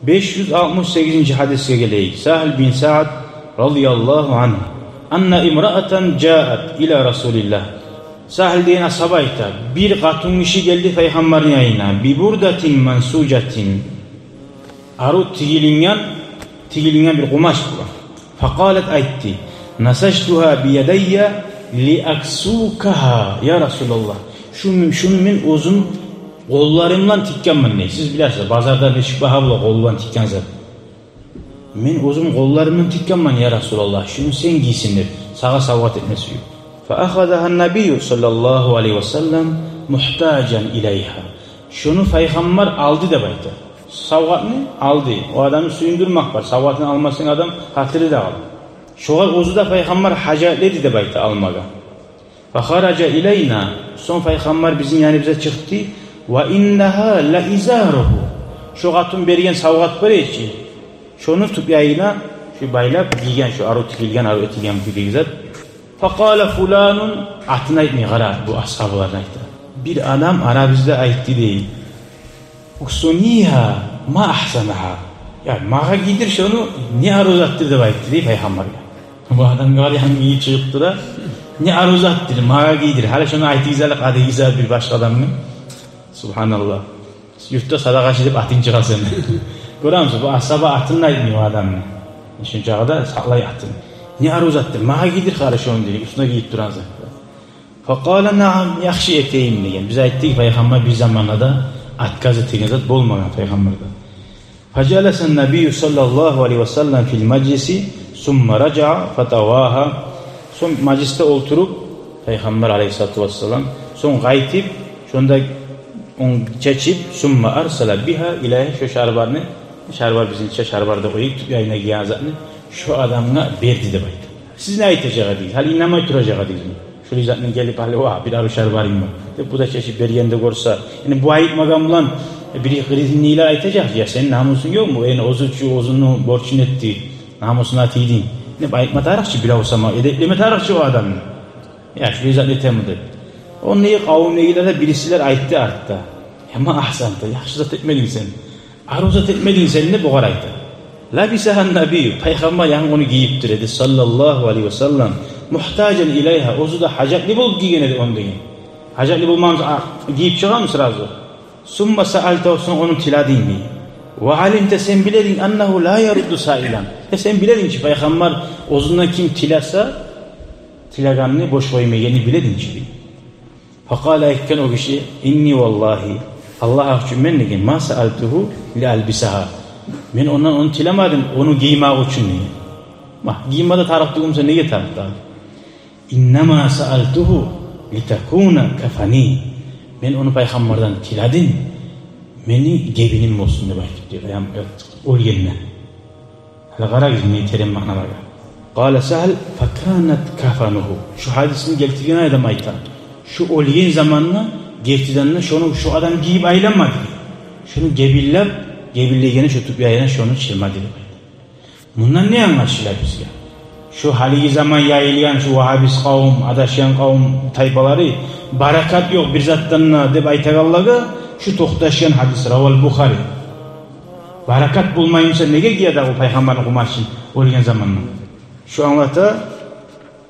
568. hadisga geleyik. Sahl bin Sa'd radıyallahu anh. Anna imra'atan ca'at ila Rasulillah. Sahl deyen ashab ayta. Bir katun kişi geldi Peygamberin yanına. Bi burdatin mansucatin. Arut tigilingen bir kumaş bu. Fakalet aytti. Nasajtuha bi yedayya li aksukaha ya Resulallah. Şunu men uzun kollarımdan tikkenman ne? Siz bilirsiniz. Bazarda beşik baha bula kollan tikkenzer. Men uzun kollarımdan tikkenman ya Resulallah. Şunu sen giysinler. Sağa savat etmesi yok. Fa akhadaha Nabi sallallahu aleyhi ve sellem muhtacan ileyha. Şunu Peygamber aldı da bayta. Savatını aldı. O adamı suyundurmak var. Savatını almasın adam hatırı da aldı. Şoğal ozu da Peygamber hacatledi de bayta almaga. Fa kharaca ileyna. Son Peygamber bizim yani bize çıktı. Ve innaha la izaruhu. Şu katun berigen savat var ki. Şunu tutup yayına şu baylap giygen şu arı tikilgen bir güzel. Fakale fulanun atına etmeyi gara bu ashablarına ayta. Bir adam Arabizde aytti değil. Uksuniha ma ahsanaha. Yani mağa giydir şunu ne arı uzattır da aytti değil Peygamber. Bu adam galiba iyi çıktı da ne arı uzattır mağa giydir. Hala şunu aytti güzellik adı güzel bir başka adamın. Subhanallah. Yurtta sadaka edip atın çıkasın. Görüyor musun? Bu ashaba atınla etmiyor o adamın. Şimdi çağda saklay atın. Ne arı uzattır? Mağa gidir karşı onu dedi. Üstüne giyip duran zaten. Fakale naam yakşı eteyim diyen. Biz ayettik Peygamber bir zamanla da atkaz ettiğin zat bolmagan Peygamber'de. Facalesen Nebiyyü sallallahu aleyhi ve sellem fil meclisi summa raca'a fatavaha. Son mecliste oturup Peygamber aleyhissalatu vesselam son gaytip şunda on çeçip summa arsala biha ilahi şu şarbarını şarbar bizim içe şarbarda koyup yayına giyen zatını şu adamına verdi de baydı. Siz ne ayıtacağı değil. Hal inanmayı duracağı değil. Şu zatının gelip hali oha bir arı şarbarım var. Bu da çeşit beriyende görse. Yani bu ayıtmagan bulan biri krizinliyle ayıtacak ya senin namusun yok mu? Yani ozunu borçun etti. Namusuna atiydin. Ne ayıtma tarihçi bile olsa ama edepleme tarihçi o adamın. Ya şu zatını temudu. Onun neyi kavimleyilere birisiler ayıttı arttı. Ama ahsanta yaxşı zat etmedin sen. Arı zat etmedin sen ne bu karaydı. Labisahan Nabi Peygamber yani onu giyiptir dedi sallallahu aleyhi ve sellem. Muhtacen ileyha. Ozu da hacatli bulup giygen dedi onu deyin. Hacatli bulmamız giyip çıkar mısın razı? Summa sa'alta olsun onun tiladin mi? Ve alimte sen biledin annehu la yaruddu sa'ilan. Sen biledin ki Peygamber ozundan kim tilasa tilaganını boş koymayeni biledin ki. Fakale ekken o kişi inni vallahi Allah ahçım ben ne ma sa'altuhu li albisaha. Ben ondan onu tilamadım onu giymek için niye? Giymada taraftığımsa neye taraftı? İnnemâ sa'altuhu litekûne kefani. Ben onu Peygamberden tiladım. Beni gebinim olsun diye baktık diyor. Yani ol yerine. Hala kara gizmeyi terim manalara. Kâle Sahl fekânet kafanuhu. Şu hadisini getirdiğine adam ayta. Şu olyen zamanla geçtiğinde şu adam giyip aylanmadı. Şunu gebilleyene şu tutup yayına şunu çırmadı. Bundan ne anlaşılır biz ya? Şu hali zaman yayılyan şu Vahabis kavim, adaşyan kavim tayfaları barakat yok bir zattan deb aytagallaga şu toxtaşyan hadis Raval Bukhari. Barakat bulmayınca nege giyada o Peygamberin kumaşın olgen zamanla. Şu anlata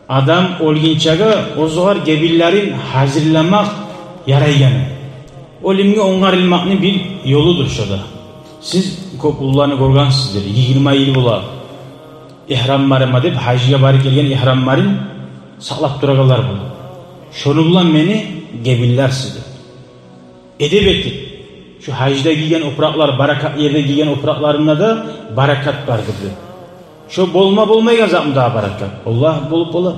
adam olginçaga ozuğar gebillerin hazırlamak yarayganı. Olimge ongarilmakni bir yoludur şoda. Siz kokullarını görgansızdır. 20 yıl bula ihramlarıma deb hajga bari kelgen ihramlarin saqlap turagalar bulu. Şonu bulan meni gebiller sizdir. Edep ettik. Şu hajda giygen opraklar, barakat yerde giygen opraklarında da barakat vardır. Şu bolmaygan zatım daha barakat. Allah bulup bola.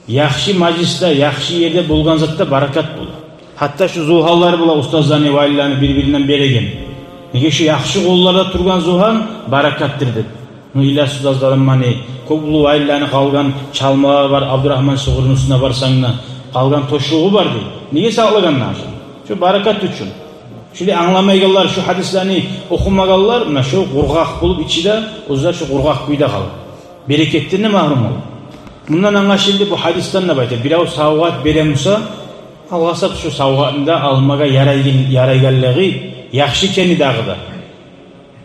Yaxşı majlisda, yaxşı yerde bulgan zatda barakat bulu. Hatta şu zuhallar bula ustazlarını, valilerini birbirinden beregen. Nege şu yaxşı kollarda turgan zuhan barakattır deb. İlla ustazlarım mani, kokulu valilerini kalgan çalmalar var, Abdurrahman Suğur'un üstüne varsan da kalgan toşluğu var deydi. Niye sağlaganlar? Şu barakat üçün. Şöyle anlamayganlar, şu hadislerini okumagalar, şu qurgaq bulup içide, ozlar şu qurgaq kuyda kalır. Bereketlerine mahrum olur. Bundan anlaşıldı bu hadisten ne baytı? Bilav savgat beremsa, Allah sat şu savgatında almaga yaraygallığı yaxşı kendi dağıda.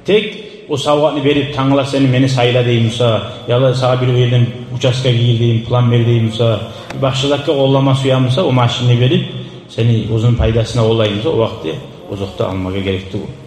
Tek o savgatını verip taňla seni meni sayla deýimsa, ýa-da sağa bir yerden uçaska gir plan ber deýimsa, başçylykka gollama suýamsa, o maşyny berip seni uzun paydasına olayımsa o wagtda ozokda almaga gerekli bu.